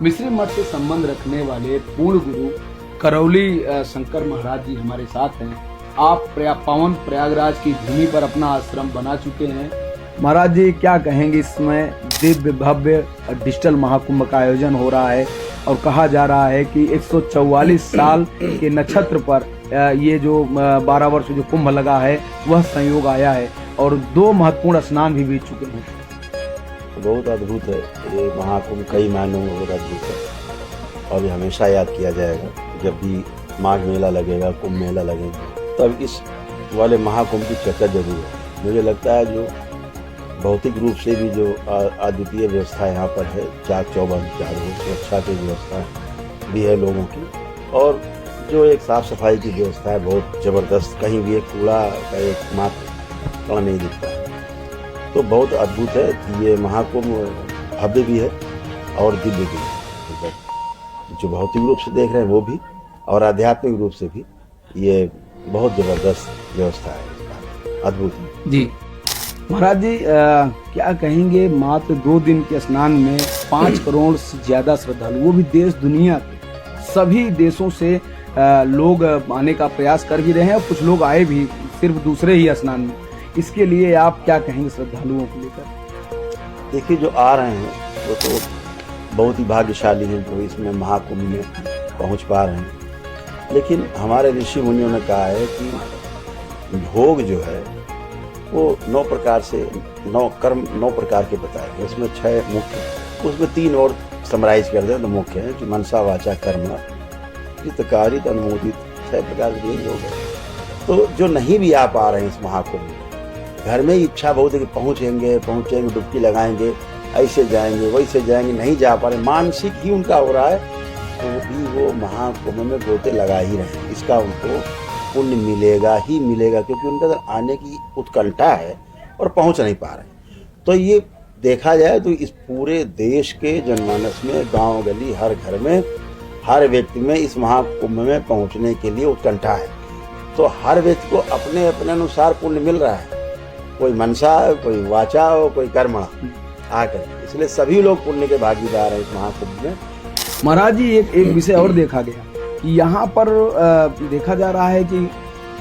मिश्री मठ से संबंध रखने वाले पूर्ण गुरु करौली शंकर महाराज जी हमारे साथ हैं। आप पावन प्रयागराज की भूमि पर अपना आश्रम बना चुके हैं। महाराज जी, क्या कहेंगे? इसमें दिव्य भव्य डिजिटल महाकुंभ का आयोजन हो रहा है और कहा जा रहा है कि 144 साल के नक्षत्र पर ये जो 12 वर्ष जो कुंभ लगा है वह संयोग आया है और 2 महत्वपूर्ण स्नान भी बीत चुके हैं। बहुत अद्भुत है ये महाकुंभ, कई मायनों में बहुत अद्भुत है और ये हमेशा याद किया जाएगा। जब भी माघ मेला लगेगा, कुंभ मेला लगेगा, तब इस वाले महाकुंभ की चर्चा जरूर है। मुझे लगता है जो भौतिक रूप से भी जो अद्वितीय व्यवस्था यहाँ पर है, चाक चौबंद चारों सुरक्षा की व्यवस्था भी है लोगों की, और जो एक साफ सफाई की व्यवस्था है बहुत ज़बरदस्त। कहीं भी एक कूड़ा का एक मात्र कण नहीं दिखता है, तो बहुत अद्भुत है ये महाकुंभ। भव्य भी है और दिव्य भी है। जो भौतिक रूप से देख रहे हैं वो भी और आध्यात्मिक रूप से भी ये बहुत ज़बरदस्त व्यवस्था है, अद्भुत है जी। महाराज जी, क्या कहेंगे? मात्र 2 दिन के स्नान में 5 करोड़ से ज्यादा श्रद्धालु, वो भी देश दुनिया के सभी देशों से लोग आने का प्रयास कर भी रहे हैं और कुछ लोग आए भी सिर्फ दूसरे ही स्नान में। इसके लिए आप क्या कहेंगे श्रद्धालुओं को लेकर? देखिए, जो आ रहे हैं वो तो बहुत ही भाग्यशाली हैं जो इसमें महाकुंभ में पहुंच पा रहे हैं। लेकिन हमारे ऋषि मुनियों ने कहा है कि भोग जो है वो 9 प्रकार से 9 प्रकार के बताए हैं। उसमें 6 मुख्य, उसमें 3 और समराइज कर दें तो मुख्य है कि मनसा वाचा कर्म चित्तकारित अनुमोदित, 6 प्रकार के योग है। तो जो नहीं भी आ पा रहे हैं इस महाकुंभ में, घर में ही इच्छा बहुत है कि पहुंचेंगे डुबकी लगाएंगे, ऐसे जाएंगे वैसे जाएंगे, नहीं जा पा रहे, मानसिक ही उनका हो रहा है, तो भी वो महाकुंभ में गोते लगा ही रहे हैं। इसका उनको पुण्य मिलेगा ही मिलेगा, क्योंकि उनके अंदर आने की उत्कंठा है और पहुंच नहीं पा रहे। तो ये देखा जाए तो इस पूरे देश के जनमानस में, गांव गली, हर घर में, हर व्यक्ति में इस महाकुंभ में पहुंचने के लिए उत्कंठा है। तो हर व्यक्ति को अपने अपने अनुसार पुण्य मिल रहा है, कोई मनसा, कोई वाचा, कोई कर्मणा आकर, इसलिए सभी लोग पुण्य के भागीदार हैं इस महाकुंभ में। महाराज जी, एक विषय और देखा गया कि यहाँ पर देखा जा रहा है कि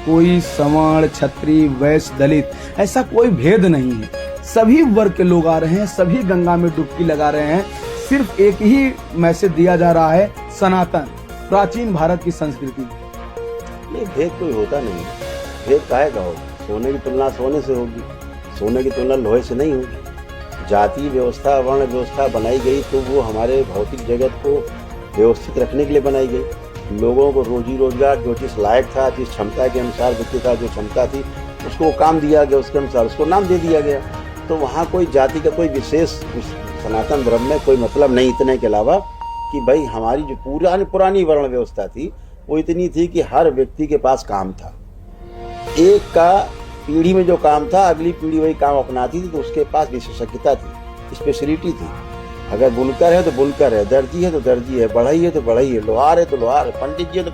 कोई सवर्ण, क्षत्रिय, वैश्य, दलित, ऐसा कोई भेद नहीं है। सभी वर्ग के लोग आ रहे हैं, सभी गंगा में डुबकी लगा रहे हैं। सिर्फ एक ही मैसेज दिया जा रहा है, सनातन प्राचीन भारत की संस्कृति। नहीं, भेद कोई होता नहीं है। भेद काहे का होगा? सोने की तुलना सोने से होगी, सोने की तुलना लोहे से नहीं होगी। जाति व्यवस्था, वर्ण व्यवस्था बनाई गई तो वो हमारे भौतिक जगत को व्यवस्थित रखने के लिए बनाई गई। लोगों को रोजी रोजगार, जो चीज़ लायक था, जिस क्षमता के अनुसार व्यक्ति का जो क्षमता थी, उसको काम दिया गया, उसके अनुसार उसको नाम दे दिया गया। तो वहाँ कोई जाति का कोई विशेष सनातन धर्म में कोई मतलब नहीं, इतने के अलावा कि भाई हमारी जो पुरानी वर्ण व्यवस्था थी वो इतनी थी कि हर व्यक्ति के पास काम था। एक का पीढ़ी में जो काम था, अगली पीढ़ी वही काम अपनाती थी, तो उसके पास विशेषज्ञता थी, स्पेशलिटी थी। अगर बुनकर है तो बुनकर है, दर्जी है तो दर्जी है, बढ़ई है तो बढ़ई है, लोहार है तो लोहार है, पंडित जी है तो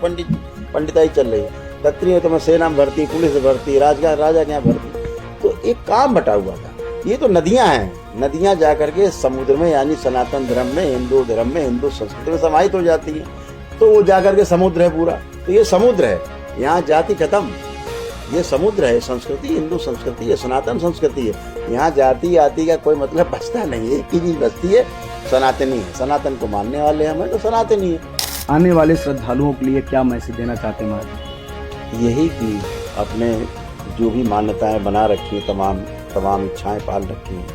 पंडिताई चल रही है, खत्री है तो मैं सेना में भर्ती, पुलिस में भर्ती, राजा के यहाँ भर्ती। तो एक काम बटा हुआ था। ये तो नदियां हैं, नदियां जा करके समुद्र में, यानी सनातन धर्म में, हिंदू धर्म में, हिंदू संस्कृति में समाहित हो जाती है, तो वो जा करके समुद्र है पूरा। तो ये समुद्र है, यहाँ जाति खत्म, ये समुद्र है, संस्कृति हिंदू संस्कृति है, सनातन संस्कृति है। यहाँ जाति आति का कोई मतलब बचता नहीं है, एक ही चीज बचती है, सनातनी है। सनातन को मानने वाले हमें तो सनातनी है। आने वाले श्रद्धालुओं के लिए क्या मैसेज देना चाहते हैं महाराज? यही कि अपने जो भी मान्यताएं बना रखी है, तमाम इच्छाएं पाल रखी हैं,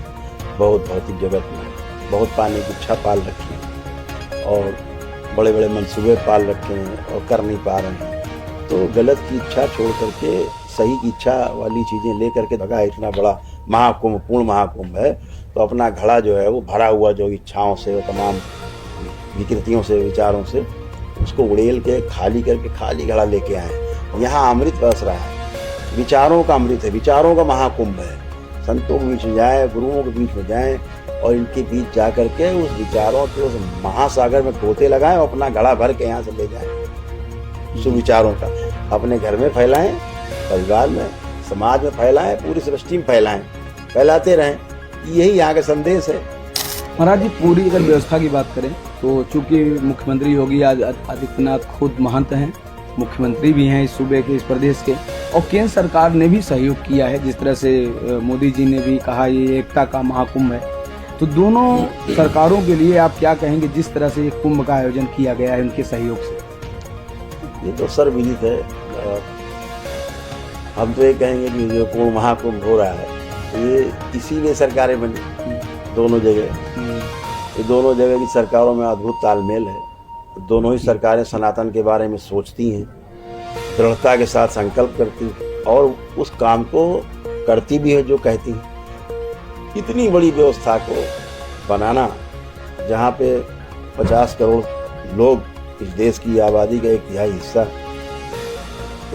बहुत भौतिक जगत में बहुत पाने की इच्छा पाल रखी है और बड़े बड़े मंसूबे पाल रखे हैं और कर नहीं पा रहे हैं। तो गलत की इच्छा छोड़ करके सही की इच्छा वाली चीज़ें ले करके लगा, इतना बड़ा महाकुंभ, पूर्ण महाकुंभ है, तो अपना घड़ा जो है वो भरा हुआ जो इच्छाओं से, तमाम विकृतियों से, विचारों से, उसको उड़ेल के खाली करके खाली घड़ा लेके आए। यहाँ अमृत बरस रहा है, विचारों का अमृत है, विचारों का महाकुंभ है। संतों के बीच में जाए, गुरुओं के बीच में जाए और इनके बीच जा करके उस विचारों के उस महासागर में गोते लगाएं और अपना घड़ा भर के यहाँ से ले जाएं। सुविचारों का अपने घर में फैलाएं, परिवार में, समाज में फैलाएं, पूरी सृष्टि में फैलाएं, फैलाते रहें। यही यहाँ का संदेश है। महाराज जी, पूरी अगर व्यवस्था की बात करें तो चूंकि मुख्यमंत्री योगी आदित्यनाथ खुद महंत हैं, मुख्यमंत्री भी हैं इस सूबे के, इस प्रदेश के, और केंद्र सरकार ने भी सहयोग किया है। जिस तरह से मोदी जी ने भी कहा ये एकता का महाकुंभ है, तो दोनों सरकारों के लिए आप क्या कहेंगे जिस तरह से ये कुंभ का आयोजन किया गया है उनके सहयोग से? ये तो सर्वविदित है। हम तो ये कहेंगे कि जो कुंभ महाकुंभ हो रहा है ये इसीलिए सरकारें बनी दोनों जगह। ये दोनों जगह की सरकारों में अद्भुत तालमेल है। दोनों ही सरकारें सनातन के बारे में सोचती हैं, दृढ़ता के साथ संकल्प करती हैं और उस काम को करती भी है जो कहती हैं। इतनी बड़ी व्यवस्था को बनाना, जहाँ पे 50 करोड़ लोग, इस देश की आबादी का 1/3 हिस्सा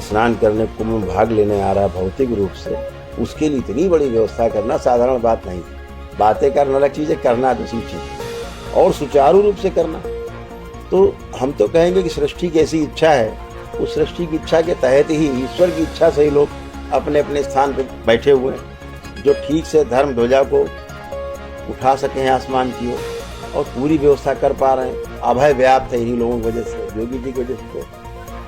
स्नान करने कुंभ में भाग लेने आ रहा है भौतिक रूप से, उसके लिए इतनी बड़ी व्यवस्था करना साधारण बात नहीं है। बातें करना अलग चीज़ है, करना दूसरी चीज़ है, और सुचारू रूप से करना। तो हम तो कहेंगे कि सृष्टि की ऐसी इच्छा है, उस सृष्टि की इच्छा के तहत ही, ईश्वर की इच्छा से ही लोग अपने अपने स्थान पर बैठे हुए हैं, जो ठीक से धर्म ध्वजा को उठा सके हैं आसमान की ओर, और पूरी व्यवस्था कर पा रहे हैं। अभय व्याप्त है इन्हीं लोगों की वजह से, योगी जी की वजह से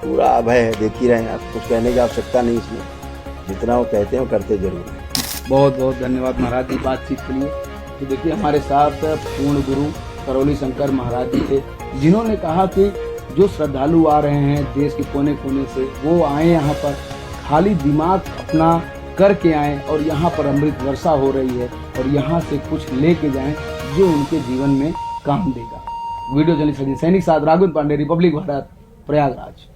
पूरा अभय है। देख ही रहे हैं आप, कुछ कहने की आवश्यकता नहीं इसमें, जितना वो कहते हैं वो करते जरूर हैं। बहुत बहुत धन्यवाद महाराज जी बातचीत के लिए। तो देखिए हमारे साथ पूर्ण गुरु करौली शंकर महाराज जी थे, जिन्होंने कहा कि जो श्रद्धालु आ रहे हैं देश के कोने कोने से, वो आए यहाँ पर, खाली दिमाग अपना करके आएँ और यहाँ पर अमृत वर्षा हो रही है और यहाँ से कुछ लेके जाएं जो उनके जीवन में काम देगा। वीडियो जर्नलिस्ट सैनिक साथ राघवेंद्र पांडे, रिपब्लिक भारत, प्रयागराज।